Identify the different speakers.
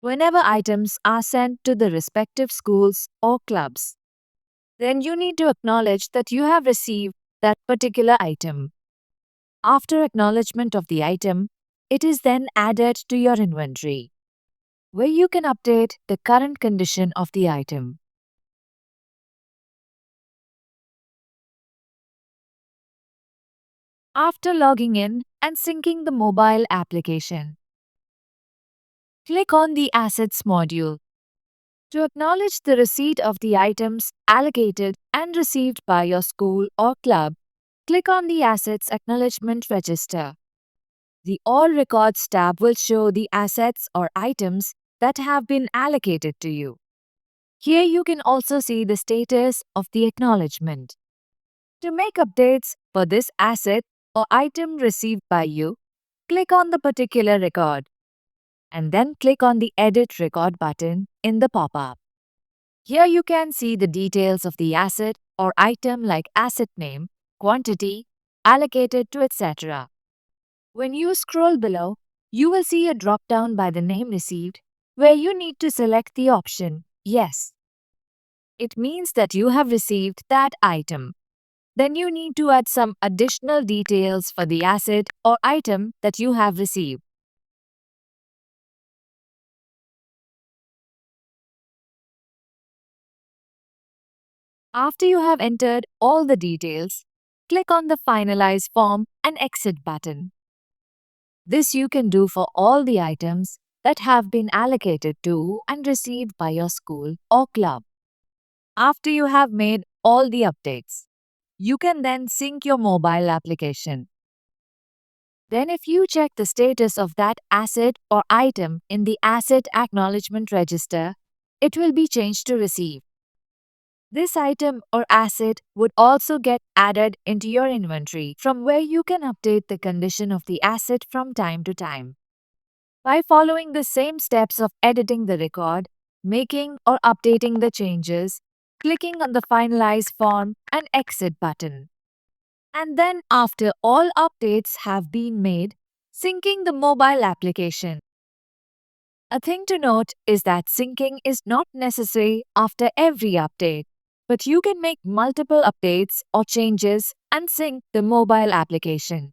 Speaker 1: whenever items are sent to the respective schools or clubs. Then you need to acknowledge that you have received that particular item. After acknowledgement of the item, it is then added to your inventory, where you can update the current condition of the item. After logging in and syncing the mobile application, click on the Assets module. To acknowledge the receipt of the items allocated and received by your school or club, click on the Assets Acknowledgement Register. The All Records tab will show the assets or items that have been allocated to you. Here you can also see the status of the acknowledgement. To make updates for this asset or item received by you, click on the particular record and then click on the Edit Record button in the pop-up. Here you can see the details of the asset or item like asset name, quantity, allocated to etc. When you scroll below, you will see a drop-down by the name received where you need to select the option Yes. It means that you have received that item. Then you need to add some additional details for the asset or item that you have received. After you have entered all the details, click on the Finalize Form and Exit button. This you can do for all the items that have been allocated to and received by your school or club. After you have made all the updates, you can then sync your mobile application. Then if you check the status of that asset or item in the Asset Acknowledgement Register, it will be changed to Receive. This item or asset would also get added into your inventory from where you can update the condition of the asset from time to time. By following the same steps of editing the record, making or updating the changes, clicking on the Finalize Form and Exit button. And then after all updates have been made, syncing the mobile application. A thing to note is that syncing is not necessary after every update, but you can make multiple updates or changes and sync the mobile application.